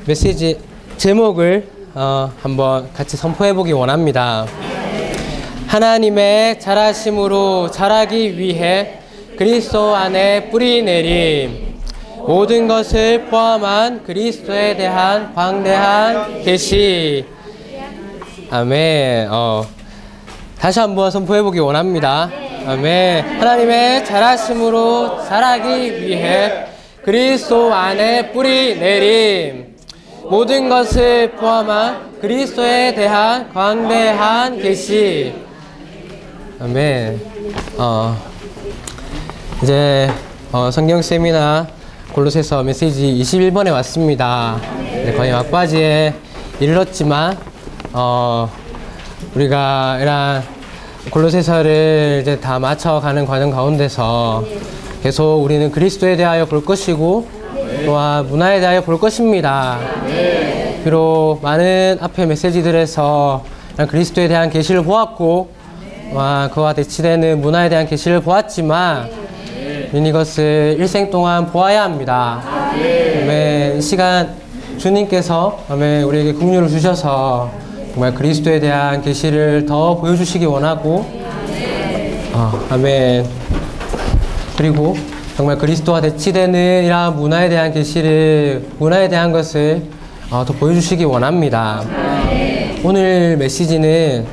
메시지 제목을 한번 같이 선포해 보기 원합니다. 하나님의 자라심으로 자라기 위해 그리스도 안에 뿌리 내림. 모든 것을 포함한 그리스도에 대한 광대한 계시. 아멘. 다시 한번 선포해 보기 원합니다. 아멘. 하나님의 자라심으로 자라기 위해 그리스도 안에 뿌리 내림. 모든 것을 포함한 그리스도에 대한 광대한 계시. 아멘. 이제 성경 세미나 골로새서 메시지 21번에 왔습니다. 거의 막바지에 이르렀지만 우리가 이런 골로새서를 이제 다 맞춰가는 과정 가운데서 계속 우리는 그리스도에 대하여 볼 것이고 또한 문화에 대하여 볼 것입니다. 비록 많은 앞의 메시지들에서 그리스도에 대한 계시를 보았고 그와 대치되는 문화에 대한 계시를 보았지만 우리는 이것을 일생 동안 보아야 합니다. 아멘. 이 시간 주님께서 우리에게 긍휼을 주셔서 정말 그리스도에 대한 계시를 더 보여주시기 원하고 아멘. 그리고 정말 그리스도와 대치되는 이러한 문화에 대한 계시를, 문화에 대한 것을 더 보여주시기 원합니다. 오늘 메시지는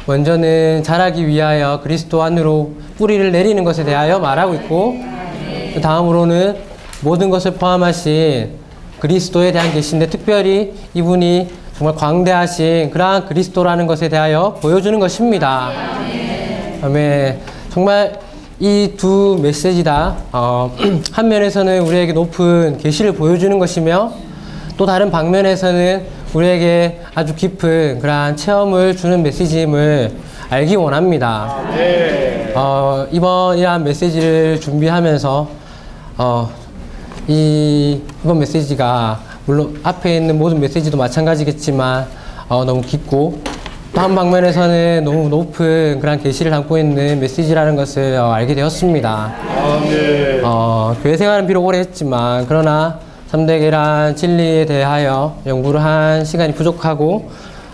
먼저는 자라기 위하여 그리스도 안으로 뿌리를 내리는 것에 대하여 말하고 있고, 다음으로는 모든 것을 포함하신 그리스도에 대한 계시인데 특별히 이분이 정말 광대하신 그러한 그리스도라는 것에 대하여 보여주는 것입니다. 아멘. 정말 이 두 메시지 다 한 면에서는 우리에게 높은 계시를 보여주는 것이며 또 다른 방면에서는 우리에게 아주 깊은 그러한 체험을 주는 메시지임을 알기 원합니다. 이번 이러한 메시지를 준비하면서 이번 메시지가 물론 앞에 있는 모든 메시지도 마찬가지겠지만 너무 깊고 또 한 방면에서는 너무 높은 그런 계시를 담고 있는 메시지라는 것을 알게 되었습니다. 교회 생활은 비록 오래 했지만 그러나 참되게란 진리에 대하여 연구를 한 시간이 부족하고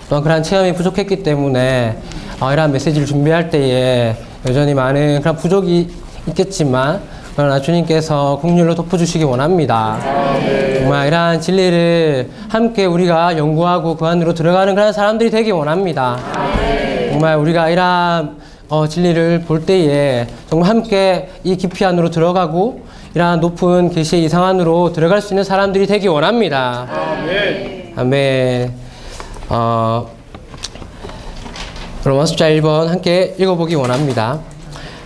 또한 그러한 체험이 부족했기 때문에 이러한 메시지를 준비할 때에 여전히 많은 그런 부족이 있겠지만 그러나 주님께서 긍휼로 덮어주시기 원합니다. 정말 이러한 진리를 함께 우리가 연구하고 그 안으로 들어가는 그런 사람들이 되기 원합니다. 정말 우리가 이러한 진리를 볼 때에 정말 함께 이 깊이 안으로 들어가고 이러한 높은 계시의 이상 안으로 들어갈 수 있는 사람들이 되기 원합니다. 아멘. 로마서 1번 함께 읽어보기 원합니다.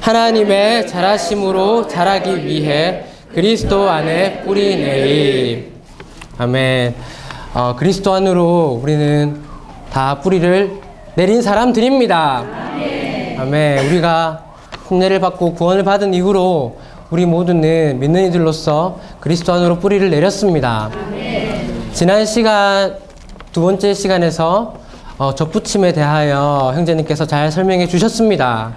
하나님의 자라심으로 자라기 위해 그리스도 안에 뿌리 내림. 아멘. 그리스도 안으로 우리는 다 뿌리를 내린 사람들입니다. 아멘. 우리가 흉내를 받고 구원을 받은 이후로 우리 모두는 믿는 이들로서 그리스도 안으로 뿌리를 내렸습니다. 지난 시간 두 번째 시간에서 접붙임에 대하여 형제님께서 잘 설명해 주셨습니다.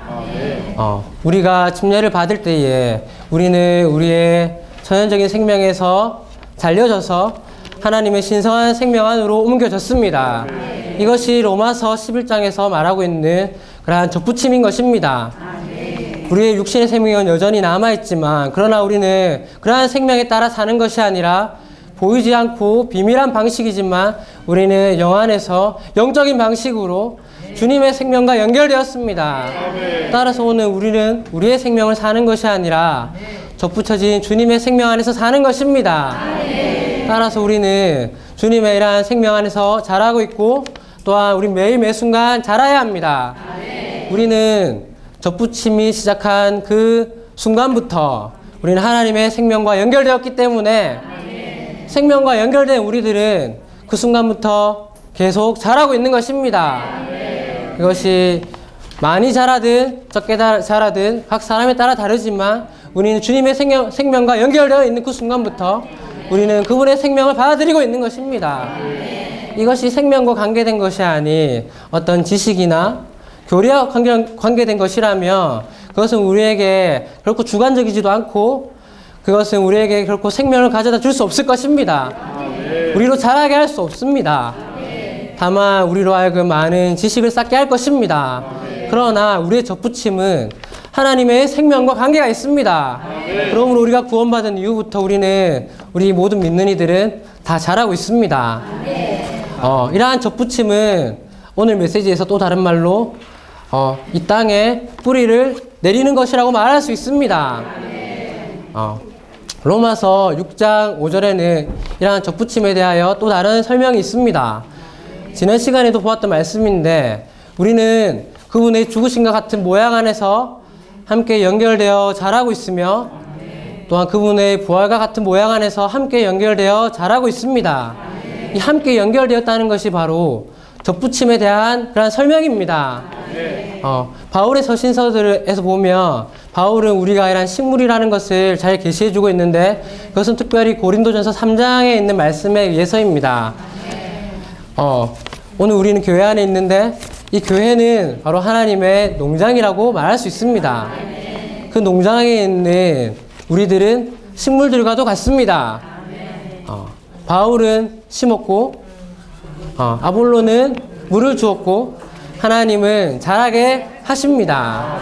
우리가 침례를 받을 때에 우리는 우리의 천연적인 생명에서 잘려져서 하나님의 신성한 생명 안으로 옮겨졌습니다. 이것이 로마서 11장에서 말하고 있는 그러한 접붙임인 것입니다. 우리의 육신의 생명은 여전히 남아있지만 그러나 우리는 그러한 생명에 따라 사는 것이 아니라 보이지 않고 비밀한 방식이지만 우리는 영 안에서 영적인 방식으로 주님의 생명과 연결되었습니다. 따라서 오늘 우리는 우리의 생명을 사는 것이 아니라 접붙여진 주님의 생명 안에서 사는 것입니다. 따라서 우리는 주님의 이러한 생명 안에서 자라고 있고 또한 우리 매일 매순간 자라야 합니다. 우리는 접붙임이 시작한 그 순간부터 우리는 하나님의 생명과 연결되었기 때문에 생명과 연결된 우리들은 그 순간부터 계속 자라고 있는 것입니다. 이것이 많이 자라든 적게 자라든 각 사람에 따라 다르지만 우리는 주님의 생명과 연결되어 있는 그 순간부터 우리는 그분의 생명을 받아들이고 있는 것입니다. 이것이 생명과 관계된 것이 아닌 어떤 지식이나 교리와 관계된 것이라면 그것은 우리에게 결코 주관적이지도 않고 그것은 우리에게 결코 생명을 가져다 줄 수 없을 것입니다. 우리로 자라게 할 수 없습니다. 다만 우리로 하여금 많은 지식을 쌓게 할 것입니다. 그러나 우리의 접붙임은 하나님의 생명과 관계가 있습니다. 그러므로 우리가 구원받은 이후부터 우리 모든 믿는 이들은 다 자라고 있습니다. 이러한 접붙임은 오늘 메시지에서 또 다른 말로 이 땅에 뿌리를 내리는 것이라고 말할 수 있습니다. 로마서 6장 5절에는 이러한 접붙임에 대하여 또 다른 설명이 있습니다. 지난 시간에도 보았던 말씀인데 우리는 그분의 죽으심과 같은 모양 안에서 함께 연결되어 자라고 있으며 또한 그분의 부활과 같은 모양 안에서 함께 연결되어 자라고 있습니다. 이 함께 연결되었다는 것이 바로 접붙임에 대한 그런 설명입니다. 바울의 서신서들에서 보면 바울은 우리가 이런 식물이라는 것을 잘 계시해주고 있는데 그것은 특별히 고린도전서 3장에 있는 말씀에 의해서입니다. 오늘 우리는 교회 안에 있는데 이 교회는 바로 하나님의 농장이라고 말할 수 있습니다. 그 농장에 있는 우리들은 식물들과도 같습니다. 바울은 심었고 아볼로는 물을 주었고 하나님은 자라게 하십니다.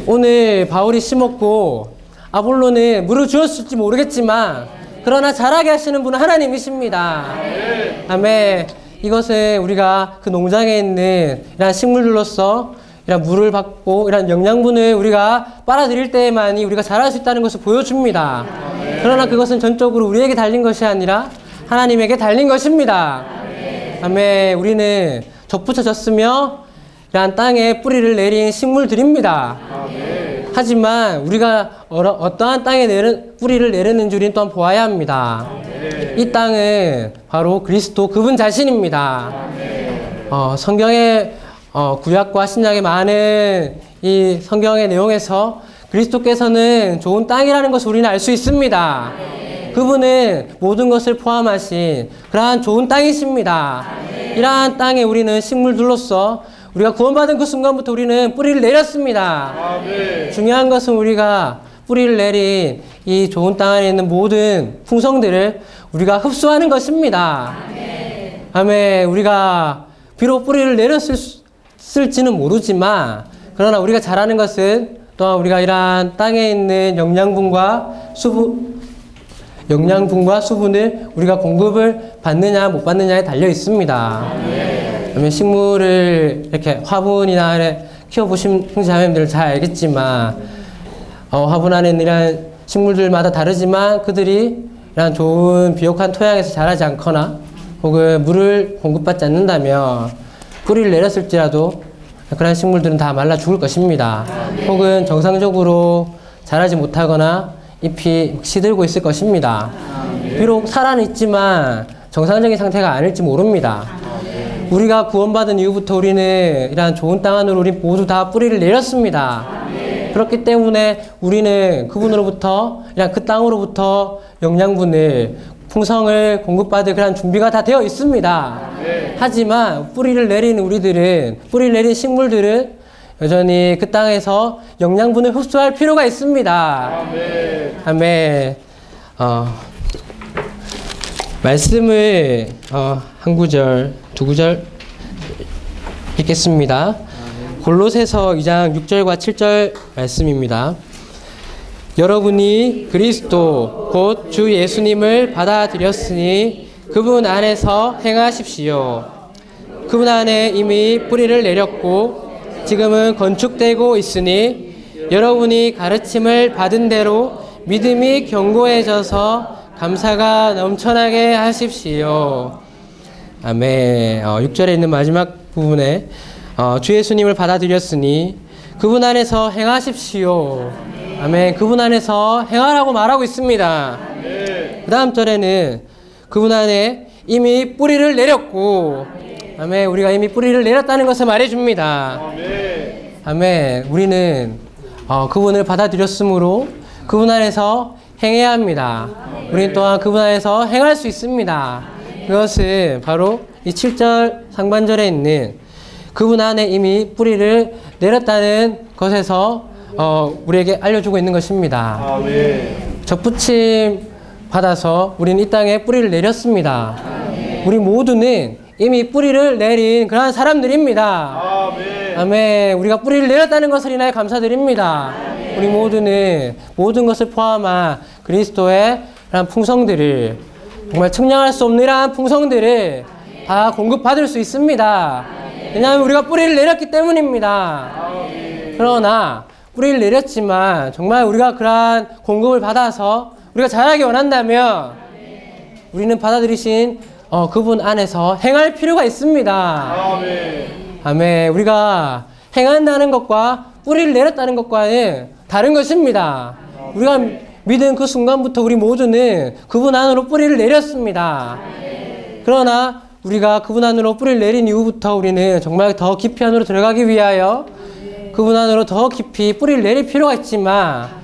오늘 바울이 심었고 아볼로는 물을 주었을지 모르겠지만 그러나 자라게 하시는 분은 하나님이십니다. 아멘. 이것은 우리가 그 농장에 있는 이런 식물들로서 이런 물을 받고 이런 영양분을 우리가 빨아들일 때에만이 우리가 자랄 수 있다는 것을 보여줍니다. 그러나 그것은 전적으로 우리에게 달린 것이 아니라 하나님에게 달린 것입니다. 아멘. 우리는 접붙여졌으며 이러한 땅에 뿌리를 내린 식물들입니다. 하지만 우리가 어떠한 땅에 뿌리를 내렸는지 우리는 또한 보아야 합니다. 이 땅은 바로 그리스도 그분 자신입니다. 성경의 구약과 신약의 많은 이 성경의 내용에서 그리스도께서는 좋은 땅이라는 것을 우리는 알 수 있습니다. 그분은 모든 것을 포함하신 그러한 좋은 땅이십니다. 이러한 땅에 우리는 식물들로서 우리가 구원받은 그 순간부터 우리는 뿌리를 내렸습니다. 중요한 것은 우리가 뿌리를 내린 이 좋은 땅 안에 있는 모든 풍성들을 우리가 흡수하는 것입니다. 아멘. 우리가 비록 뿌리를 내렸을지는 모르지만 그러나 우리가 잘하는 것은 또한 우리가 이러한 땅에 있는 영양분과 수분을 우리가 공급을 받느냐 못 받느냐에 달려 있습니다. 아멘. 식물을 이렇게 화분이나 키워보신 형제자매님들 잘 알겠지만 화분 안에 있는 이런 식물들마다 다르지만 그들이 이런 좋은 비옥한 토양에서 자라지 않거나 혹은 물을 공급받지 않는다면 뿌리를 내렸을지라도 그런 식물들은 다 말라 죽을 것입니다. 혹은 정상적으로 자라지 못하거나 잎이 시들고 있을 것입니다. 비록 살아는 있지만 정상적인 상태가 아닐지 모릅니다. 우리가 구원받은 이후부터 우리는 이러한 좋은 땅 안으로 우리 모두 다 뿌리를 내렸습니다. 그렇기 때문에 우리는 그분으로부터 그냥 그 땅으로부터 영양분을 풍성을 공급받을 그런 준비가 다 되어 있습니다. 하지만 뿌리를 내린 식물들은 여전히 그 땅에서 영양분을 흡수할 필요가 있습니다. 아멘. 말씀을 한 구절, 두 구절 읽겠습니다. 골로새서 2장 6절과 7절 말씀입니다. 여러분이 그리스도 곧 주 예수님을 받아들였으니 그분 안에서 행하십시오. 그분 안에 이미 뿌리를 내렸고 지금은 건축되고 있으니 여러분이 가르침을 받은 대로 믿음이 견고해져서 감사가 넘쳐나게 하십시오. 아멘. 6절에 있는 마지막 부분에 주 예수님을 받아들였으니 그분 안에서 행하십시오. 아멘. 그분 안에서 행하라고 말하고 있습니다. 그 다음 절에는 그분 안에 이미 뿌리를 내렸고 아멘. 우리가 이미 뿌리를 내렸다는 것을 말해줍니다. 아멘. 우리는 그분을 받아들였으므로 그분 안에서 행해야 합니다. 우리는 또한 그분 안에서 행할 수 있습니다. 그것은 바로 이 7절 상반절에 있는 그분 안에 이미 뿌리를 내렸다는 것에서 우리에게 알려주고 있는 것입니다. 접붙임 받아서 우리는 이 땅에 뿌리를 내렸습니다. 우리 모두는 이미 뿌리를 내린 그러한 사람들입니다. 아멘. 우리가 뿌리를 내렸다는 것을 인하여 감사드립니다. 우리 모두는 모든 것을 포함한 그리스도의 이러한 풍성들을, 정말 측량할 수 없는 이러한 풍성들을 다 공급받을 수 있습니다. 왜냐하면 우리가 뿌리를 내렸기 때문입니다. 그러나 뿌리를 내렸지만 정말 우리가 그러한 공급을 받아서 우리가 자라기 원한다면 우리는 받아들이신 그분 안에서 행할 필요가 있습니다. 아멘. 우리가 행한다는 것과 뿌리를 내렸다는 것과는 다른 것입니다. 우리가 믿은 그 순간부터 우리 모두는 그분 안으로 뿌리를 내렸습니다. 그러나 우리가 그분 안으로 뿌리를 내린 이후부터 우리는 정말 더 깊이 안으로 들어가기 위하여 그분 안으로 더 깊이 뿌리를 내릴 필요가 있지만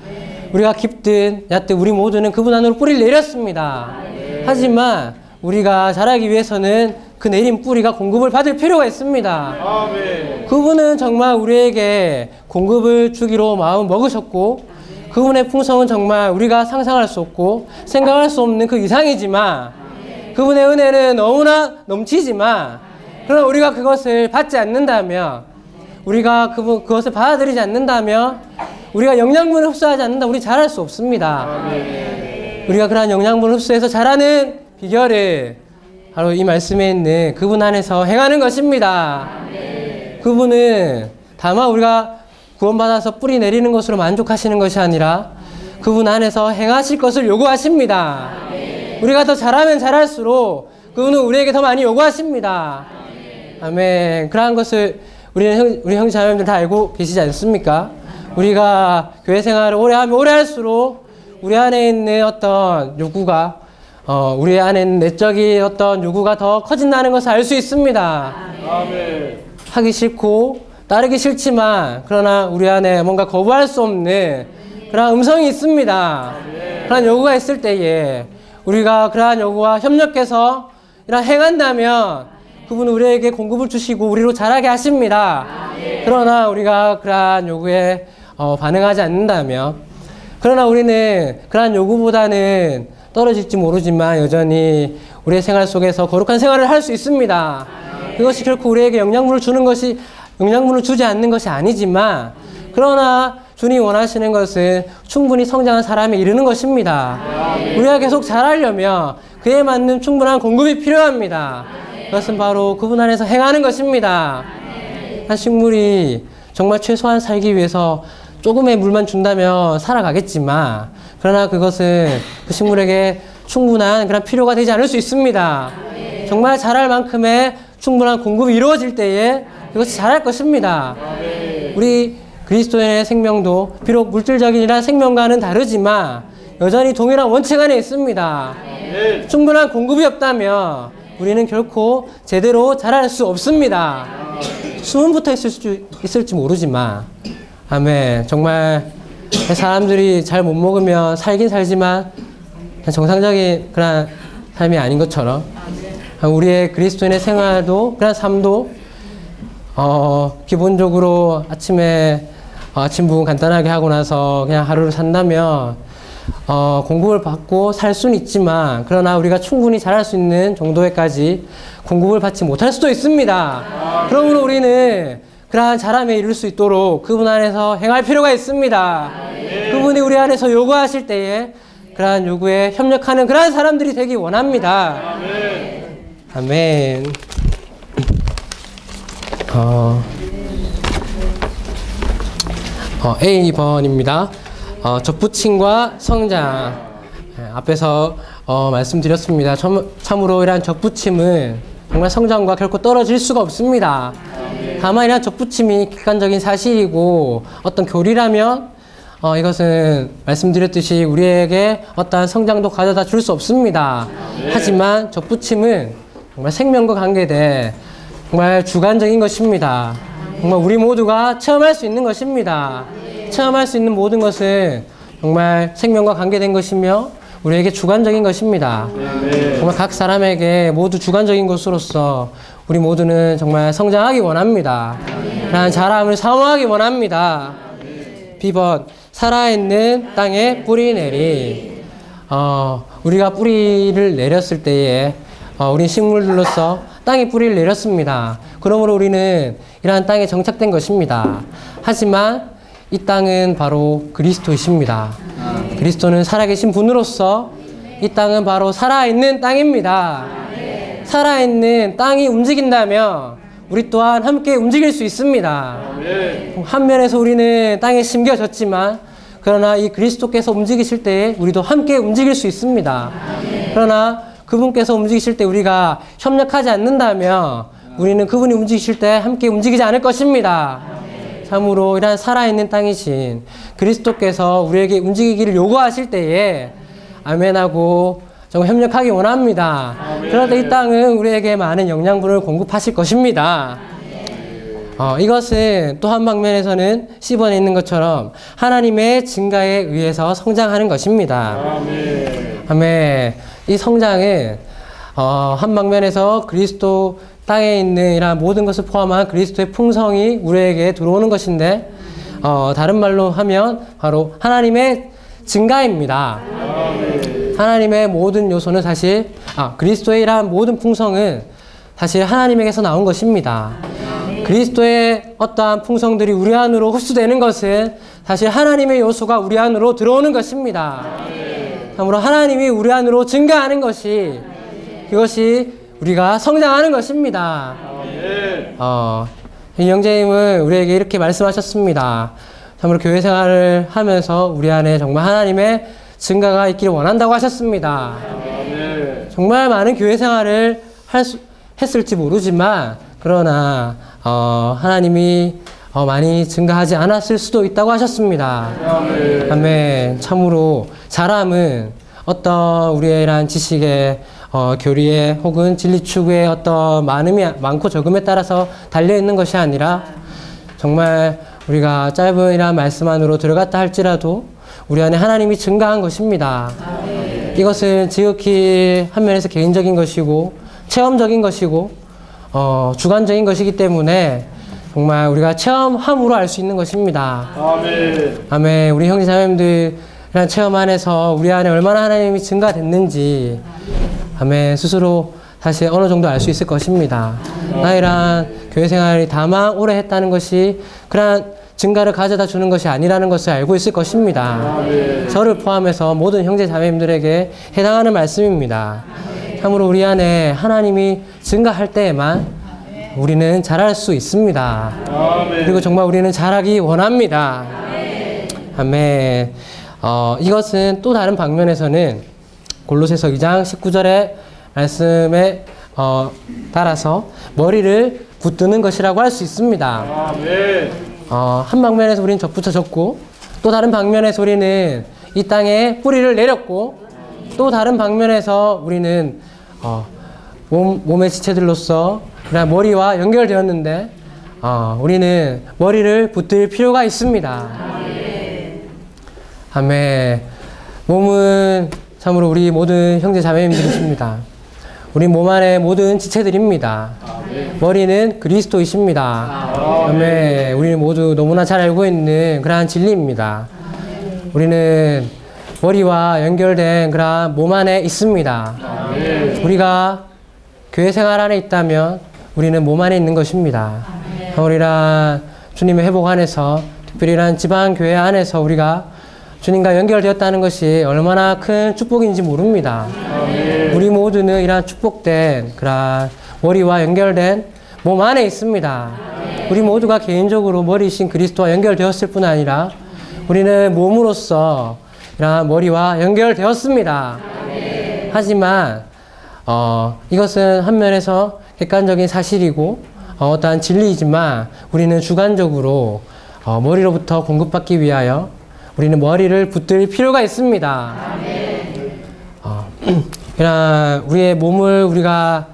우리가 깊든 얕든 우리 모두는 그분 안으로 뿌리를 내렸습니다. 하지만 우리가 자라기 위해서는 그 내린 뿌리가 공급을 받을 필요가 있습니다. 그분은 정말 우리에게 공급을 주기로 마음 먹으셨고 그분의 풍성은 정말 우리가 상상할 수 없고 생각할 수 없는 그 이상이지만 그분의 은혜는 너무나 넘치지만 그러나 우리가 그것을 받지 않는다면 우리가 그것을 받아들이지 않는다면 우리가 영양분을 흡수하지 않는다면 우리 자랄 수 없습니다. 우리가 그러한 영양분을 흡수해서 자라는 비결을 바로 이 말씀에 있는 그분 안에서 행하는 것입니다. 그분은 다만 우리가 구원받아서 뿌리 내리는 것으로 만족하시는 것이 아니라 그분 안에서 행하실 것을 요구하십니다. 우리가 더 잘하면 잘할수록 그분은 우리에게 더 많이 요구하십니다. 아멘. 그러한 것을 우리 형제 자매님들 다 알고 계시지 않습니까? 우리가 교회 생활을 오래 하면 오래 할수록 우리 안에 있는 어떤 요구가 우리 안에 있는 내적인 어떤 요구가 더 커진다는 것을 알 수 있습니다. 아멘. 하기 싫고 따르기 싫지만 그러나 우리 안에 뭔가 거부할 수 없는 그런 음성이 있습니다. 그런 요구가 있을 때에 우리가 그러한 요구와 협력해서 이런 행한다면 그분은 우리에게 공급을 주시고 우리로 자라게 하십니다. 그러나 우리가 그러한 요구에 반응하지 않는다면 그러나 우리는 그러한 요구보다는 떨어질지 모르지만 여전히 우리의 생활 속에서 거룩한 생활을 할 수 있습니다. 그것이 결코 우리에게 영양분을 주지 않는 것이 아니지만 그러나 주님이 원하시는 것은 충분히 성장한 사람에 이르는 것입니다. 우리가 계속 자라려면 그에 맞는 충분한 공급이 필요합니다. 그것은 바로 그분 안에서 행하는 것입니다. 한 식물이 정말 최소한 살기 위해서 조금의 물만 준다면 살아가겠지만 그러나 그것은 그 식물에게 충분한 그런 필요가 되지 않을 수 있습니다. 정말 자랄 만큼의 충분한 공급이 이루어질 때에 그것이 자랄 것입니다. 우리 그리스도인의 생명도 비록 물질적인 이러한 생명과는 다르지만 여전히 동일한 원칙 안에 있습니다. 충분한 공급이 없다면 우리는 결코 제대로 자랄 수 없습니다. 숨은 붙어 있을지 모르지만 아멘. 정말 사람들이 잘 못 먹으면 살긴 살지만 정상적인 그런 삶이 아닌 것처럼 우리의 그리스도인의 생활도 그런 삶도 기본적으로 아침에 아침 부분 간단하게 하고 나서 그냥 하루를 산다면 공급을 받고 살 수는 있지만 그러나 우리가 충분히 자랄 수 있는 정도에까지 공급을 받지 못할 수도 있습니다. 그러므로 우리는 그러한 자람에 이룰 수 있도록 그분 안에서 행할 필요가 있습니다. 그분이 우리 안에서 요구하실 때에 그러한 요구에 협력하는 그러한 사람들이 되기 원합니다. 아멘. A번입니다. 접붙임과 성장. 앞에서 말씀드렸습니다. 참으로 이러한 접붙임은 정말 성장과 결코 떨어질 수가 없습니다. 다만 이러한 접붙임이 객관적인 사실이고 어떤 교리라면 이것은 말씀드렸듯이 우리에게 어떠한 성장도 가져다 줄 수 없습니다. 하지만 접붙임은 정말 생명과 관계된 정말 주관적인 것입니다. 정말 우리 모두가 체험할 수 있는 것입니다. 체험할 수 있는 모든 것은 정말 생명과 관계된 것이며 우리에게 주관적인 것입니다. 정말 각 사람에게 모두 주관적인 것으로서 우리 모두는 정말 성장하기 원합니다. 그러한 자람을 사모하기 원합니다. B번, 살아있는 땅에 뿌리 내리. 우리가 뿌리를 내렸을 때에 우리 식물들로서 땅에 뿌리를 내렸습니다. 그러므로 우리는 이러한 땅에 정착된 것입니다. 하지만 이 땅은 바로 그리스도이십니다. 그리스도는 살아계신 분으로서 이 땅은 바로 살아있는 땅입니다. 살아있는 땅이 움직인다면 우리 또한 함께 움직일 수 있습니다. 한 면에서 우리는 땅에 심겨졌지만 그러나 이 그리스도께서 움직이실 때에 우리도 함께 움직일 수 있습니다. 그러나 그분께서 움직이실 때 우리가 협력하지 않는다면 우리는 그분이 움직이실 때 함께 움직이지 않을 것입니다. 참으로 이러한 살아있는 땅이신 그리스도께서 우리에게 움직이기를 요구하실 때에 아멘하고 정말 협력하기 원합니다. 그런데 이 땅은 우리에게 많은 영양분을 공급하실 것입니다. 이것은 또 한 방면에서는 10번에 있는 것처럼 하나님의 증가에 의해서 성장하는 것입니다. 아멘. 이 성장은 한 방면에서 그리스도 땅에 있는 이러한 모든 것을 포함한 그리스도의 풍성이 우리에게 들어오는 것인데 다른 말로 하면 바로 하나님의 증가입니다. 하나님의 모든 요소는 사실 그리스도의 이러한 모든 풍성은 사실 하나님에게서 나온 것입니다. 그리스도의 어떠한 풍성들이 우리 안으로 흡수되는 것은 사실 하나님의 요소가 우리 안으로 들어오는 것입니다. 참으로 하나님이 우리 안으로 증가하는 것이 그것이 우리가 성장하는 것입니다. 영재님은 우리에게 이렇게 말씀하셨습니다. 참으로 교회 생활을 하면서 우리 안에 정말 하나님의 증가가 있기를 원한다고 하셨습니다. 정말 많은 교회 생활을 했을지 모르지만 그러나 하나님이 많이 증가하지 않았을 수도 있다고 하셨습니다. 아멘. 참으로 사람은 어떤 우리의 이러한 지식에 교리에 혹은 진리 추구에 어떤 많고 적음에 따라서 달려있는 것이 아니라 정말 우리가 짧은 이러한 말씀 안으로 들어갔다 할지라도 우리 안에 하나님이 증가한 것입니다. 이것은 지극히 한 면에서 개인적인 것이고 체험적인 것이고 주관적인 것이기 때문에 정말 우리가 체험함으로 알 수 있는 것입니다. 아멘. 우리 형제 자매님들이란 체험 안에서 우리 안에 얼마나 하나님이 증가됐는지 아멘. 스스로 사실 어느 정도 알 수 있을 것입니다. 나이란 교회 생활이 다만 오래 했다는 것이 그러한 증가를 가져다 주는 것이 아니라는 것을 알고 있을 것입니다. 저를 포함해서 모든 형제 자매님들에게 해당하는 말씀입니다. 참으로 우리 안에 하나님이 증가할 때에만 우리는 자랄 수 있습니다. 그리고 정말 우리는 자라기 원합니다. 아멘. 이것은 또 다른 방면에서는 골로새서 2장 19절의 말씀에 따라서 머리를 붙드는 것이라고 할 수 있습니다. 한 방면에서 우리는 접붙여졌고 또 다른 방면에서 우리는 이 땅에 뿌리를 내렸고 또 다른 방면에서 우리는 몸의 지체들로서 머리와 연결되었는데 우리는 머리를 붙들 필요가 있습니다. 아멘. 몸은 참으로 우리 모든 형제 자매님들이십니다. 우리 몸 안에 모든 지체들입니다. 머리는 그리스도이십니다. 아멘. 우리는 모두 너무나 잘 알고 있는 그러한 진리입니다. 우리는 머리와 연결된 그러한 몸 안에 있습니다. 우리가 교회 생활 안에 있다면 우리는 몸 안에 있는 것입니다. 우리랑 주님의 회복 안에서 특별히 이런 지방교회 안에서 우리가 주님과 연결되었다는 것이 얼마나 큰 축복인지 모릅니다. 우리 모두는 이러한 축복된 그런 머리와 연결된 몸 안에 있습니다. 우리 모두가 개인적으로 머리이신 그리스도와 연결되었을 뿐 아니라 우리는 몸으로서 이러한 머리와 연결되었습니다. 하지만 이것은 한 면에서 객관적인 사실이고 어떠한 진리이지만 우리는 주관적으로 머리로부터 공급받기 위하여 우리는 머리를 붙들 필요가 있습니다. 그냥 우리의 몸을 우리가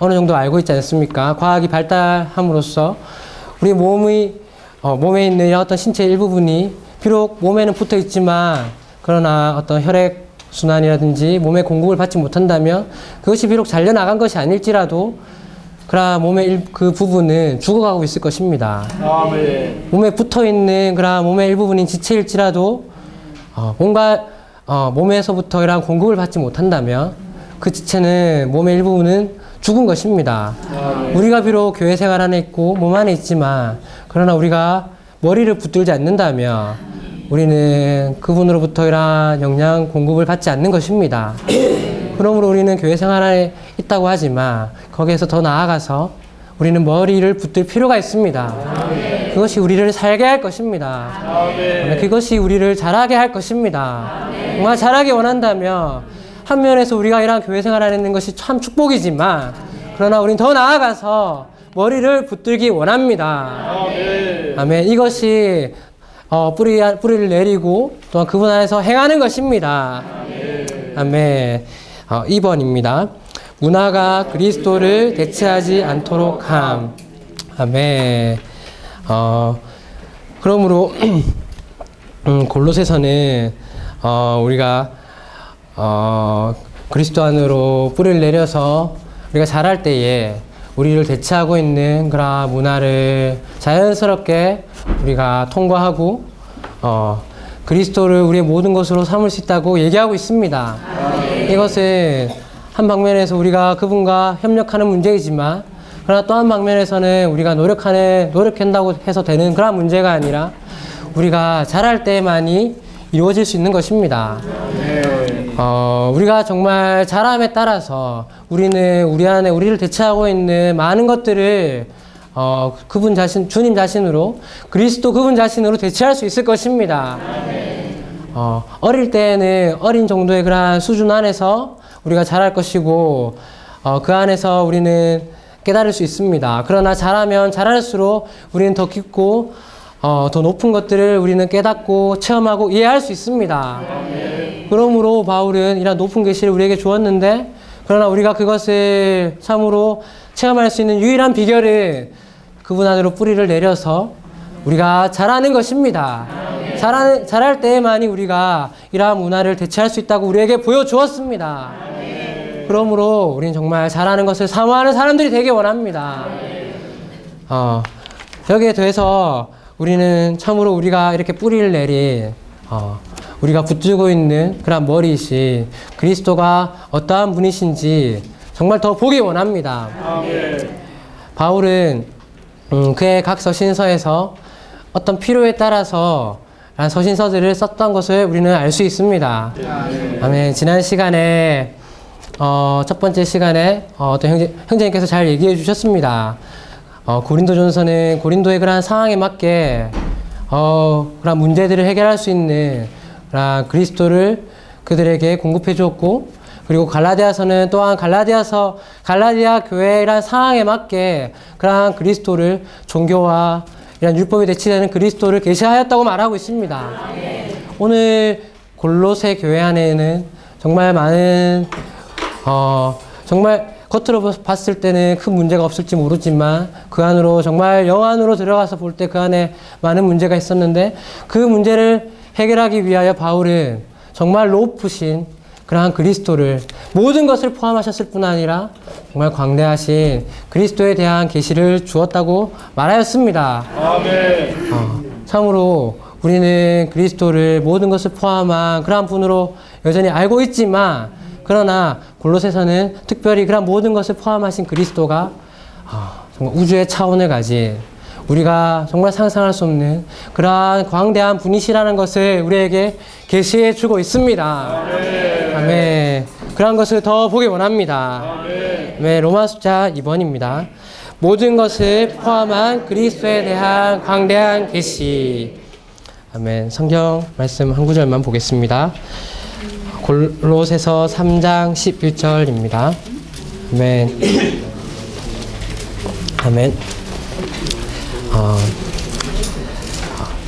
어느 정도 알고 있지 않습니까? 과학이 발달함으로써 우리 몸에 있는 어떤 신체 일부분이 비록 몸에는 붙어 있지만 그러나 어떤 혈액 순환이라든지 몸에 공급을 받지 못한다면 그것이 비록 잘려나간 것이 아닐지라도 그러나 몸의 그 부분은 죽어가고 있을 것입니다. 몸에 붙어있는 그러나 몸의 일부분인 지체일지라도 뭔가 몸에서부터 이러한 공급을 받지 못한다면 그 지체는 몸의 일부분은 죽은 것입니다. 우리가 비록 교회 생활 안에 있고 몸 안에 있지만 그러나 우리가 머리를 붙들지 않는다면 우리는 그분으로부터 이러한 영양 공급을 받지 않는 것입니다. 그러므로 우리는 교회 생활 안에 있다고 하지만 거기에서 더 나아가서 우리는 머리를 붙들 필요가 있습니다. 그것이 우리를 살게 할 것입니다. 그것이 우리를 자라게 할 것입니다. 정말 자라게 원한다면 한 면에서 우리가 이러한 교회 생활 안에 있는 것이 참 축복이지만 그러나 우리는 더 나아가서 머리를 붙들기 원합니다. 아멘. 이것이 뿌리를 내리고 또한 그분 안에서 행하는 것입니다. 아멘. 2번입니다. 문화가 그리스도를 대체하지 않도록 함. 아멘. 그러므로 골로새서는 우리가 그리스도 안으로 뿌리를 내려서 우리가 자랄 때에 우리를 대체하고 있는 그런 문화를 자연스럽게 우리가 통과하고 그리스도를 우리의 모든 것으로 삼을 수 있다고 얘기하고 있습니다. 이것은 한 방면에서 우리가 그분과 협력하는 문제이지만 그러나 또 한 방면에서는 우리가 노력한다고 해서 되는 그런 문제가 아니라 우리가 자랄 때만이 이루어질 수 있는 것입니다. 우리가 정말 자람에 따라서 우리는 우리 안에 우리를 대체하고 있는 많은 것들을 그분 자신, 주님 자신으로 그리스도 그분 자신으로 대체할 수 있을 것입니다. 어릴 때에는 어린 정도의 그러한 수준 안에서 우리가 자랄 것이고 그 안에서 우리는 깨달을 수 있습니다. 그러나 자라면 자랄수록 우리는 더 깊고 더 높은 것들을 우리는 깨닫고 체험하고 이해할 수 있습니다. 그러므로 바울은 이런 높은 계시를 우리에게 주었는데 그러나 우리가 그것을 참으로 체험할 수 있는 유일한 비결은 그분 안으로 뿌리를 내려서 우리가 자라는 것입니다. 자랄 때에만이 우리가 이러한 문화를 대체할 수 있다고 우리에게 보여주었습니다. 그러므로 우리는 정말 자라는 것을 사모하는 사람들이 되기 원합니다. 여기에 더해서 우리는 참으로 우리가 이렇게 뿌리를 내린 우리가 붙들고 있는 그런 머리이신 그리스도가 어떠한 분이신지 정말 더 보기 원합니다. 바울은 그의 각 서신서에서 어떤 필요에 따라서 서신서들을 썼던 것을 우리는 알 수 있습니다. 아멘. 지난 시간에 첫 번째 시간에 어떤 형제님께서 잘 얘기해 주셨습니다. 고린도전서는 고린도의 그러한 상황에 맞게 그런 문제들을 해결할 수 있는 그런 그리스도를 그들에게 공급해 주었고, 그리고 갈라디아서는 또한 갈라디아 교회란 상황에 맞게 그러한 그리스도를 종교와 이런 율법에 대치되는 그리스도를 계시하였다고 말하고 있습니다. 오늘 골로새 교회 안에는 정말 많은 정말 겉으로 봤을 때는 큰 문제가 없을지 모르지만 그 안으로 정말 영 안으로 들어가서 볼 때 그 안에 많은 문제가 있었는데 그 문제를 해결하기 위하여 바울은 정말 높으신 그러한 그리스도를 모든 것을 포함하셨을 뿐 아니라 정말 광대하신 그리스도에 대한 계시를 주었다고 말하였습니다. 아멘. 참으로 우리는 그리스도를 모든 것을 포함한 그러한 분으로 여전히 알고 있지만 그러나 골로새서는 특별히 그런 모든 것을 포함하신 그리스도가 정말 우주의 차원을 가진 우리가 정말 상상할 수 없는 그러한 광대한 분이시라는 것을 우리에게 계시해 주고 있습니다. 아멘. 아멘. 그러한 것을 더 보기 원합니다. 아멘. 네, 로마 숫자 2번입니다. 모든 것을 포함한 그리스도에 대한 광대한 계시. 아멘. 성경 말씀 한 구절만 보겠습니다. 골로새서 3장 11절입니다. 아멘. 아멘.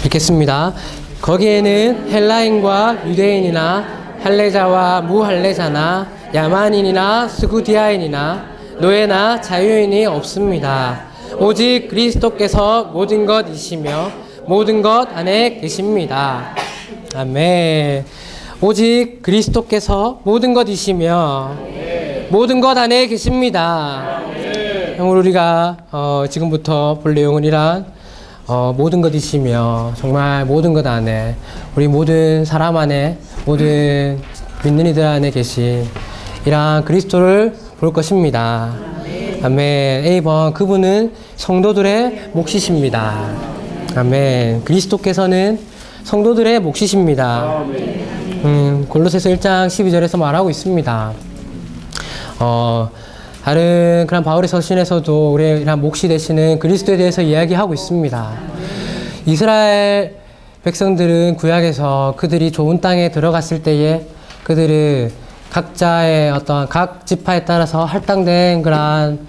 읽겠습니다. 거기에는 헬라인과 유대인이나 할례자와 무할례자나 야만인이나 스구디아인이나 노예나 자유인이 없습니다. 오직 그리스도께서 모든 것이시며 모든 것 안에 계십니다. 아멘. 오직 그리스도께서 모든 것이시며 모든 것 안에 계십니다. 오늘 우리가 지금부터 볼 내용은 이러한 모든 것이시며 정말 모든 것 안에 우리 모든 사람 안에 모든 믿는 이들 안에 계신 이러한 그리스도를 볼 것입니다. 아멘. A번 그분은 성도들의 몫이십니다. 아멘. 그리스도께서는 성도들의 몫이십니다. 골로새서 1장 12절에서 말하고 있습니다. 다른 그런 바울의 서신에서도 우리의 이런 몫이 되시는 그리스도에 대해서 이야기하고 있습니다. 이스라엘 백성들은 구약에서 그들이 좋은 땅에 들어갔을 때에 그들은 각자의 어떤 각 지파에 따라서 할당된 그런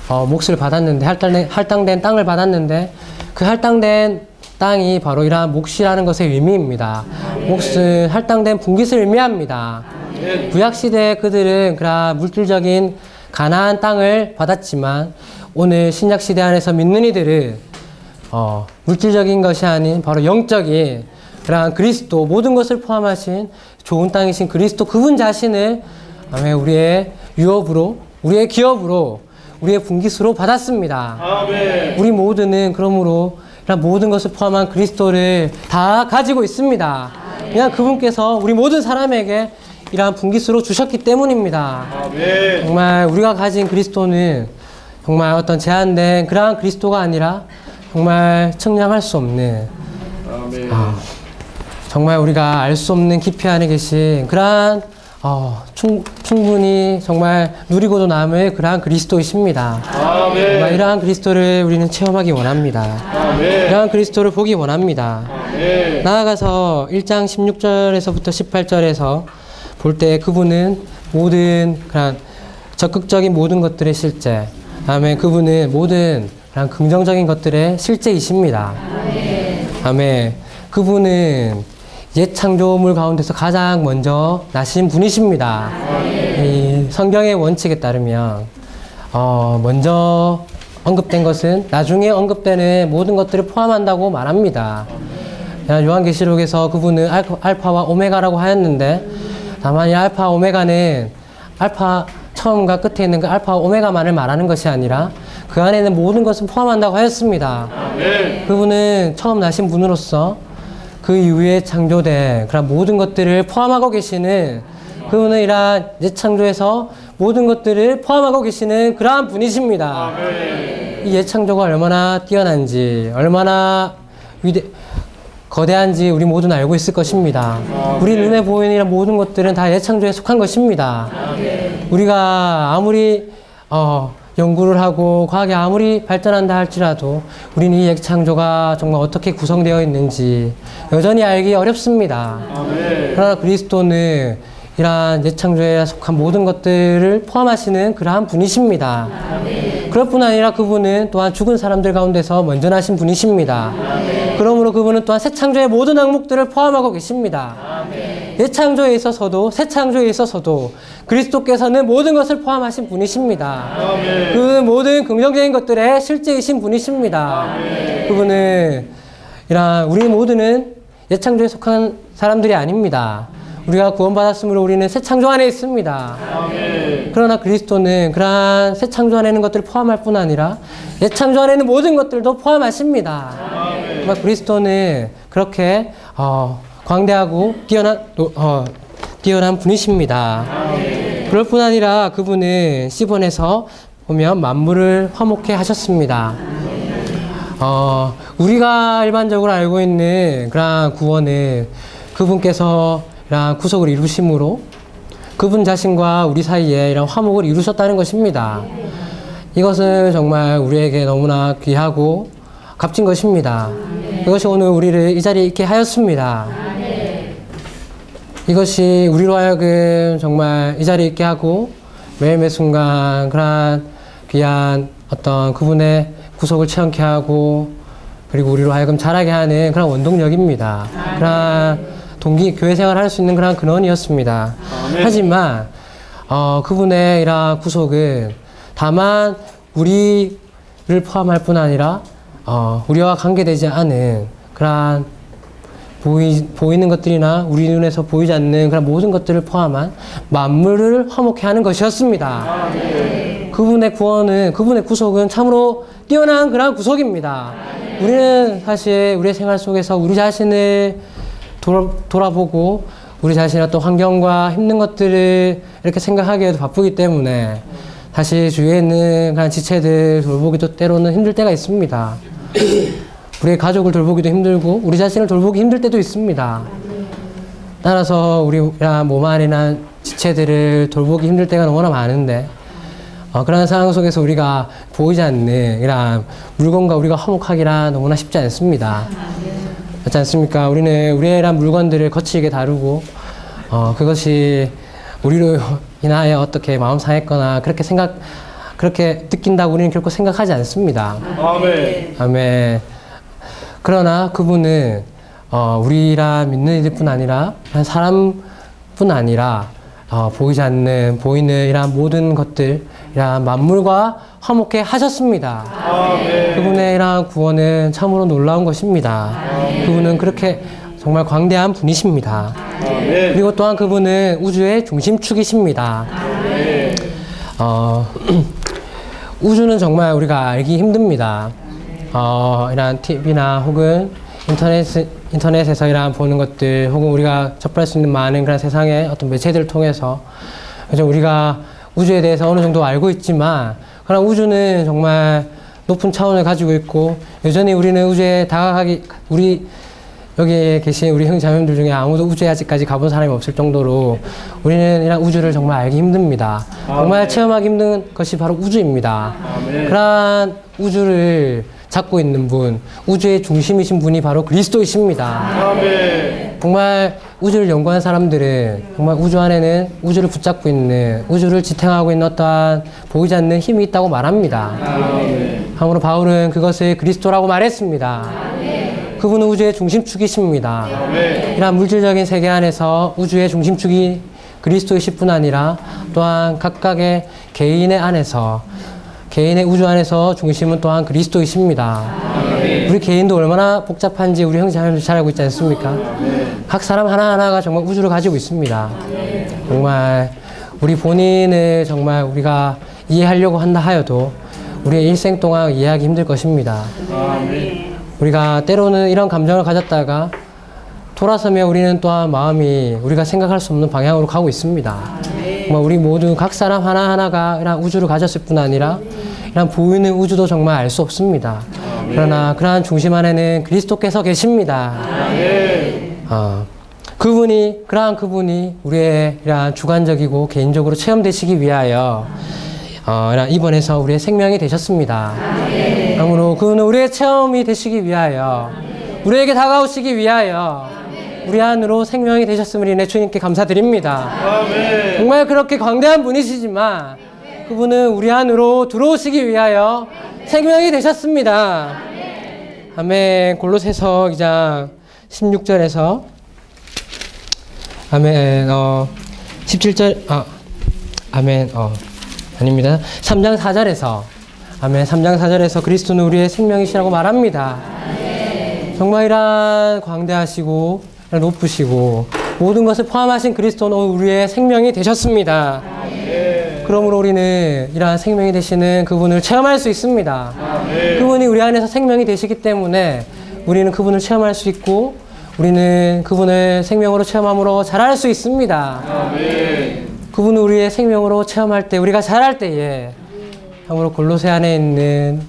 몫을 받았는데 할당된 땅을 받았는데 그 할당된 땅이 바로 이러한 몫이라는 것의 의미입니다. 몫은 할당된 분깃을 의미합니다. 구약시대에 그들은 그런 물질적인 가나안 땅을 받았지만 오늘 신약시대 안에서 믿는 이들은 물질적인 것이 아닌 바로 영적인 그러한 그리스도 모든 것을 포함하신 좋은 땅이신 그리스도 그분 자신을 우리의 유업으로 우리의 기업으로 우리의 분깃으로 받았습니다. 아멘. 우리 모두는 그러므로 모든 것을 포함한 그리스도를 다 가지고 있습니다. 그냥 그분께서 우리 모든 사람에게 이러한 분깃으로 주셨기 때문입니다. 아멘. 정말 우리가 가진 그리스도는 정말 어떤 제한된 그러한 그리스도가 아니라 정말 측량할 수 없는 정말 우리가 알 수 없는 깊이 안에 계신 그러한 충분히 정말 누리고도 남을 그러한 그리스도이십니다. 아멘. 정말 이러한 그리스도를 우리는 체험하기 원합니다. 아멘. 이러한 그리스도를 보기 원합니다. 아멘. 나아가서 1장 16절에서부터 18절에서 볼 때 그분은 모든 그런 적극적인 모든 것들의 실제, 아멘. 그분은 모든 그런 긍정적인 것들의 실제이십니다. 아멘. 아멘. 그분은 옛 창조물 가운데서 가장 먼저 나신 분이십니다. 이 성경의 원칙에 따르면 먼저 언급된 것은 나중에 언급되는 모든 것들을 포함한다고 말합니다. 요한계시록에서 그분은 알파와 오메가라고 하였는데 다만 이 알파 오메가는 알파 처음과 끝에 있는 그 알파와 오메가만을 말하는 것이 아니라 그 안에는 모든 것을 포함한다고 하였습니다. 그분은 처음 나신 분으로서 그 이후에 창조된 그런 모든 것들을 포함하고 계시는 그분은 이러한 예창조에서 모든 것들을 포함하고 계시는 그러한 분이십니다. 아멘. 이 예창조가 얼마나 뛰어난지 얼마나 거대한지 우리 모두는 알고 있을 것입니다. 아멘. 우리 눈에 보이는 이런 모든 것들은 다 예창조에 속한 것입니다. 아멘. 우리가 아무리 연구를 하고 과학이 아무리 발전한다 할지라도 우리는 이 예창조가 정말 어떻게 구성되어 있는지 여전히 알기 어렵습니다. 아멘. 그러나 그리스도는 이러한 예창조에 속한 모든 것들을 포함하시는 그러한 분이십니다. 아멘. 그럴 뿐 아니라 그분은 또한 죽은 사람들 가운데서 먼저 나신 분이십니다. 아멘. 그러므로 그분은 또한 새 창조의 모든 항목들을 포함하고 계십니다. 아멘. 예창조에 있어서도 새 창조에 있어서도 그리스도께서는 모든 것을 포함하신 분이십니다. 아멘. 그 모든 긍정적인 것들의 실제이신 분이십니다. 아멘. 그분은 우리 모두는 예창조에 속한 사람들이 아닙니다. 우리가 구원받았으므로 우리는 새 창조 안에 있습니다. 아멘. 그러나 그리스도는 그러한 새 창조 안에 있는 것들을 포함할 뿐 아니라 예창조 안에 있는 모든 것들도 포함하십니다. 아멘. 정말 그리스도는 그렇게 광대하고 뛰어난 분이십니다. 아멘. 그럴 뿐 아니라 그분은 시본에서 보면 만물을 화목해 하셨습니다. 우리가 일반적으로 알고 있는 그런 구원은 그분께서 이런 구속을 이루심으로 그분 자신과 우리 사이에 이런 화목을 이루셨다는 것입니다. 이것은 정말 우리에게 너무나 귀하고 값진 것입니다. 이것이 오늘 우리를 이 자리에 있게 하였습니다. 이것이 우리로 하여금 정말 이 자리에 있게 하고 매일매 순간 그러한 귀한 어떤 그분의 구속을 체험케 하고 그리고 우리로 하여금 자라게 하는 그런 원동력입니다. 그런 교회 생활을 할 수 있는 그런 근원이었습니다. 하지만 그분의 이러한 구속은 다만 우리를 포함할 뿐 아니라 우리와 관계되지 않은 그러한 보이는 것들이나 우리 눈에서 보이지 않는 그런 모든 것들을 포함한 만물을 화목해 하는 것이었습니다. 그분의 구속은 참으로 뛰어난 그러한 구속입니다. 우리는 사실 우리의 생활 속에서 우리 자신을 돌아보고 우리 자신의 어떤 환경과 힘든 것들을 이렇게 생각하기에도 바쁘기 때문에 사실 주위에 있는 그런 지체들 돌보기도 때로는 힘들 때가 있습니다. 우리의 가족을 돌보기도 힘들고 우리 자신을 돌보기 힘들 때도 있습니다. 따라서 우리가 몸 안이나 지체들을 돌보기 힘들 때가 너무나 많은데 그런 상황 속에서 우리가 보이지 않는 이런 물건과 우리가 화목하기라 너무나 쉽지 않습니다. 그렇지 않습니까? 우리는 우리의 이런 물건들을 거칠게 다루고 그것이 우리로 인하여 어떻게 마음 상했거나 그렇게 느낀다고 우리는 결코 생각하지 않습니다. 아멘. 아멘. 그러나 그분은 우리라 믿는 이들뿐 아니라 사람뿐 아니라 보이지 않는 보이는 이러한 모든 것들 이러한 만물과 화목해 하셨습니다. 아멘. 그분의 이러한 구원은 참으로 놀라운 것입니다. 아멘. 그분은 그렇게 정말 광대한 분이십니다. 아멘. 그리고 또한 그분은 우주의 중심축이십니다. 아멘. 우주는 정말 우리가 알기 힘듭니다. 이러한 TV나 혹은 인터넷에서 이러한 보는 것들 혹은 우리가 접할 수 있는 많은 그런 세상의 어떤 매체들을 통해서 우리가 우주에 대해서 어느 정도 알고 있지만 그러나 우주는 정말 높은 차원을 가지고 있고 여전히 우리는 우주에 다가가기 우리 여기에 계신 우리 형제자매들 중에 아무도 우주에 아직까지 가본 사람이 없을 정도로 우리는 이런 우주를 정말 알기 힘듭니다. 정말 체험하기 힘든 것이 바로 우주입니다. 그러한 우주를 잡고 있는 분, 우주의 중심이신 분이 바로 그리스도이십니다. 아멘. 정말 우주를 연구한 사람들은 정말 우주 안에는 우주를 붙잡고 있는, 우주를 지탱하고 있는 어떠한 보이지 않는 힘이 있다고 말합니다. 참으로 바울은 그것을 그리스도라고 말했습니다. 그분은 우주의 중심축이십니다. 이러한 물질적인 세계 안에서 우주의 중심축이 그리스도이실 뿐 아니라 또한 각각의 개인의 안에서 개인의 우주 안에서 중심은 또한 그리스도이십니다. 우리 개인도 얼마나 복잡한지 우리 형제자매들 잘 알고 있지 않습니까? 각 사람 하나하나가 정말 우주를 가지고 있습니다. 정말 우리 본인을 정말 우리가 이해하려고 한다 하여도 우리의 일생 동안 이해하기 힘들 것입니다. 우리가 때로는 이런 감정을 가졌다가 돌아서면 우리는 또한 마음이 우리가 생각할 수 없는 방향으로 가고 있습니다. 정말 우리 모두 각 사람 하나하나가 이런 우주를 가졌을 뿐 아니라 이런 보이는 우주도 정말 알 수 없습니다. 그러나 그러한 중심 안에는 그리스도께서 계십니다. 그러한 그분이 우리의 이러한 주관적이고 개인적으로 체험되시기 위하여 이번에서 우리의 생명이 되셨습니다. 그러므로 그분은 우리의 체험이 되시기 위하여 우리에게 다가오시기 위하여 우리 안으로 생명이 되셨음을 인해 주님께 감사드립니다. 아멘. 정말 그렇게 광대한 분이시지만 그분은 우리 안으로 들어오시기 위하여 생명이 되셨습니다. 아멘. 골로새서 2장 16절에서 아멘. 17절 아멘. 아닙니다. 3장 4절에서 아멘. 3장 4절에서 그리스도는 우리의 생명이시라고 말합니다. 정말 이러한 광대하시고 높으시고 모든 것을 포함하신 그리스도는 우리의 생명이 되셨습니다. 그러므로 우리는 이러한 생명이 되시는 그분을 체험할 수 있습니다. 그분이 우리 안에서 생명이 되시기 때문에 우리는 그분을 체험할 수 있고 우리는 그분을 생명으로 체험함으로 자랄 수 있습니다. 그분을 우리의 생명으로 체험할 때 우리가 자랄 때에 참으로 골로새 안에 있는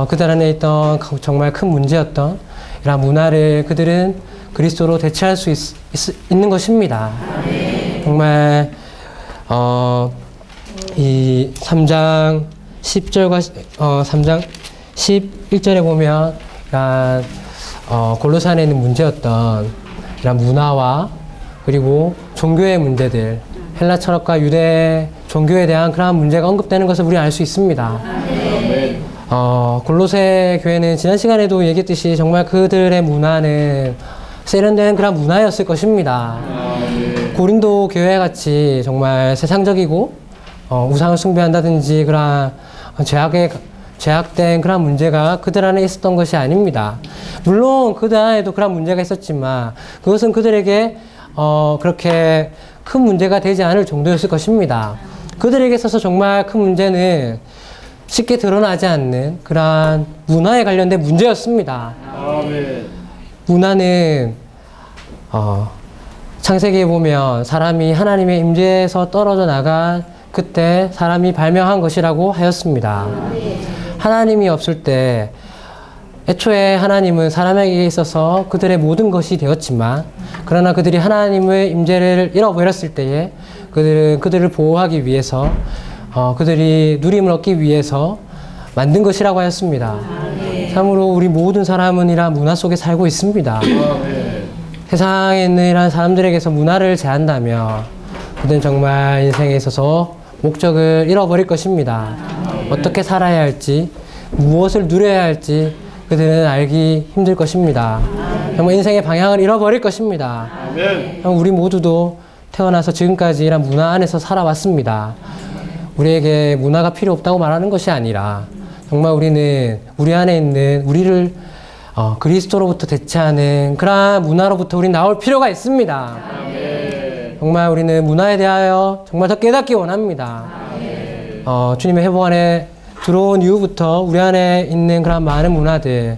그들 안에 있던 정말 큰 문제였던 이러한 문화를 그들은 그리스도로 대체할 수 있는 것입니다. 정말 이 3장 10절과 3장 11절에 보면 이러한 골로새 안에 있는 문제였던 이러한 문화와 그리고 종교의 문제들 헬라 철학과 유대 종교에 대한 그러한 문제가 언급되는 것을 우리는 알 수 있습니다. 골로새 교회는 지난 시간에도 얘기했듯이 정말 그들의 문화는 세련된 그런 문화였을 것입니다. 고린도 교회 같이 정말 세상적이고 우상을 숭배한다든지 그런 죄악된 그런 문제가 그들 안에 있었던 것이 아닙니다. 물론 그들 안에도 그런 문제가 있었지만 그것은 그들에게 그렇게 큰 문제가 되지 않을 정도였을 것입니다. 그들에게 있어서 정말 큰 문제는 쉽게 드러나지 않는 그러한 문화에 관련된 문제였습니다. 아멘. 문화는 창세기에 보면 사람이 하나님의 임재에서 떨어져 나간 그때 사람이 발명한 것이라고 하였습니다. 하나님이 없을 때 애초에 하나님은 사람에게 있어서 그들의 모든 것이 되었지만 그러나 그들이 하나님의 임재를 잃어버렸을 때에 그들을 보호하기 위해서 그들이 누림을 얻기 위해서 만든 것이라고 하였습니다. 참으로 우리 모든 사람은 이러한 문화 속에 살고 있습니다. 세상에 있는 이러한 사람들에게서 문화를 제한다면 그들은 정말 인생에 있어서 목적을 잃어버릴 것입니다. 어떻게 살아야 할지, 무엇을 누려야 할지 그들은 알기 힘들 것입니다. 정말 인생의 방향을 잃어버릴 것입니다. 우리 모두도 태어나서 지금까지 이런 문화 안에서 살아왔습니다. 우리에게 문화가 필요 없다고 말하는 것이 아니라 정말 우리는 우리 안에 있는 우리를 그리스도로부터 대체하는 그러한 문화로부터 우리 나올 필요가 있습니다. 정말 우리는 문화에 대하여 정말 더 깨닫기 원합니다. 주님의 회복 안에 들어온 이후부터 우리 안에 있는 그런 많은 문화들,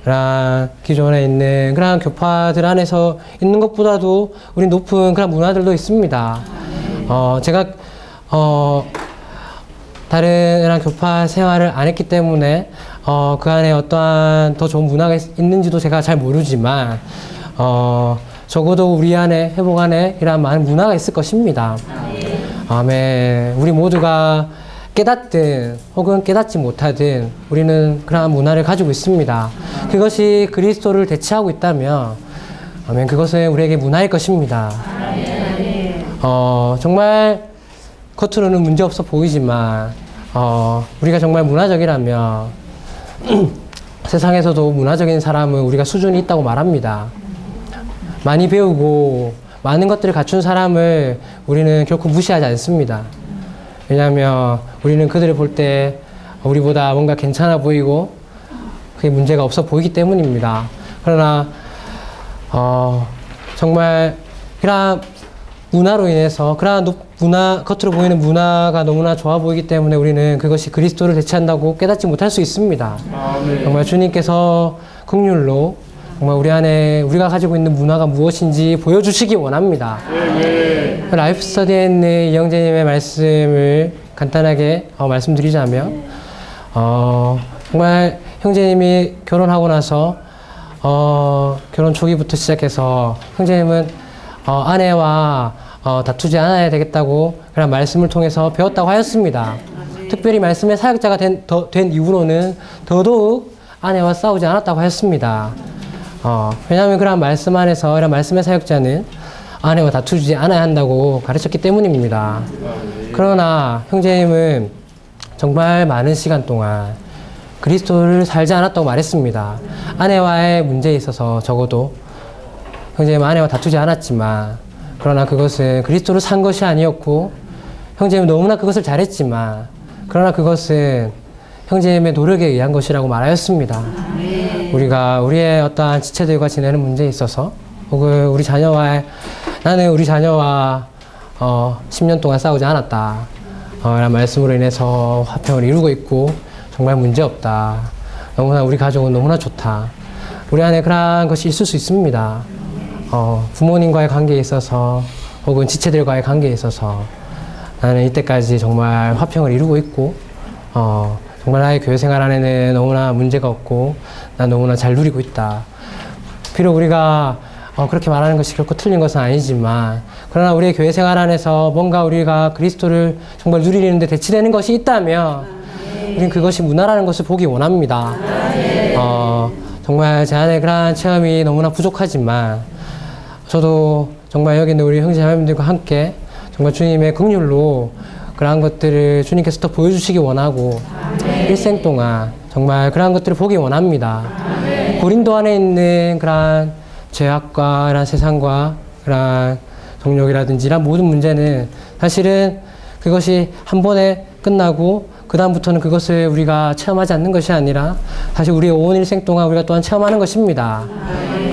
그런 기존에 있는 그런 교파들 안에서 있는 것보다도 우리 높은 그런 문화들도 있습니다. 제가 다른 이런 교파 생활을 안 했기 때문에 그 안에 어떠한 더 좋은 문화가 있는지도 제가 잘 모르지만 적어도 우리 안에 회복 안에 이러한 많은 문화가 있을 것입니다. 아멘. 우리 모두가 깨닫든 혹은 깨닫지 못하든 우리는 그러한 문화를 가지고 있습니다. 그것이 그리스도를 대체하고 있다면 아멘. 그것은 우리에게 문화일 것입니다. 정말 겉으로는 문제없어 보이지만 우리가 정말 문화적이라면 세상에서도 문화적인 사람은 우리가 수준이 있다고 말합니다. 많이 배우고 많은 것들을 갖춘 사람을 우리는 결코 무시하지 않습니다. 왜냐하면 우리는 그들을 볼 때 우리보다 뭔가 괜찮아 보이고 그게 문제가 없어 보이기 때문입니다. 그러나 정말 그러한 문화로 인해서 그러한 겉으로 보이는 문화가 너무나 좋아 보이기 때문에 우리는 그것이 그리스도를 대체한다고 깨닫지 못할 수 있습니다. 아멘. 정말 주님께서 긍휼로 정말 우리 안에 우리가 가지고 있는 문화가 무엇인지 보여주시기 원합니다. 라이프 스터디에 있는 이영재님의 말씀을 간단하게 말씀드리자면 정말 형제님이 결혼하고 나서 결혼 초기부터 시작해서 형제님은 아내와 다투지 않아야 되겠다고 그런 말씀을 통해서 배웠다고 하였습니다. 특별히 말씀의 사역자가 된 이후로는 더더욱 아내와 싸우지 않았다고 하였습니다. 왜냐하면 그런 말씀 안에서 이런 말씀의 사역자는 아내와 다투지 않아야 한다고 가르쳤기 때문입니다. 그러나 형제님은 정말 많은 시간 동안 그리스도를 살지 않았다고 말했습니다. 아내와의 문제에 있어서 적어도 형제님은 아내와 다투지 않았지만 그러나 그것은 그리스도를 산 것이 아니었고 형제님은 너무나 그것을 잘했지만 그러나 그것은 형제님의 노력에 의한 것이라고 말하였습니다. 우리가 우리의 어떠한 지체들과 지내는 문제에 있어서 혹은 나는 우리 자녀와 10년 동안 싸우지 않았다 라는 말씀으로 인해서 화평을 이루고 있고 정말 문제없다. 너무나 우리 가족은 너무나 좋다. 우리 안에 그러한 것이 있을 수 있습니다. 부모님과의 관계에 있어서 혹은 지체들과의 관계에 있어서 나는 이때까지 정말 화평을 이루고 있고 정말 나의 교회 생활 안에는 너무나 문제가 없고 난 너무나 잘 누리고 있다. 비록 우리가 그렇게 말하는 것이 결코 틀린 것은 아니지만 그러나 우리의 교회 생활 안에서 뭔가 우리가 그리스도를 정말 누리는데 대치되는 것이 있다면 우리는 그것이 문화라는 것을 보기 원합니다. 정말 제 안에 그러한 체험이 너무나 부족하지만 저도 정말 여기 있는 우리 형제자매님들과 함께 정말 주님의 긍휼로 그러한 것들을 주님께서 더 보여주시기 원하고 일생 동안 정말 그러한 것들을 보기 원합니다. 고린도 안에 있는 그러한 죄악과 그러한 세상과 그러한 정욕이라든지 이런 모든 문제는 사실은 그것이 한 번에 끝나고 그 다음부터는 그것을 우리가 체험하지 않는 것이 아니라 사실 우리의 온 일생 동안 우리가 또한 체험하는 것입니다.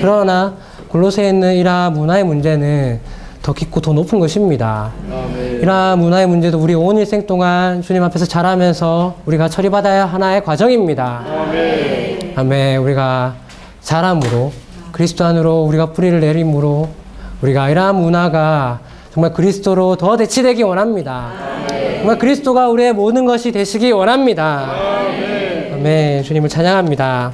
그러나 골로새에 있는 이러한 문화의 문제는 더 깊고 더 높은 것입니다. 아멘. 이러한 문화의 문제도 우리 온 일생 동안 주님 앞에서 자라면서 우리가 처리받아야 하나의 과정입니다. 아멘. 아멘. 우리가 자람으로 그리스도 안으로 우리가 뿌리를 내림으로 우리가 이러한 문화가 정말 그리스도로 더 대치되기 원합니다. 정말 그리스도가 우리의 모든 것이 되시기 원합니다. 아멘. 주님을 찬양합니다.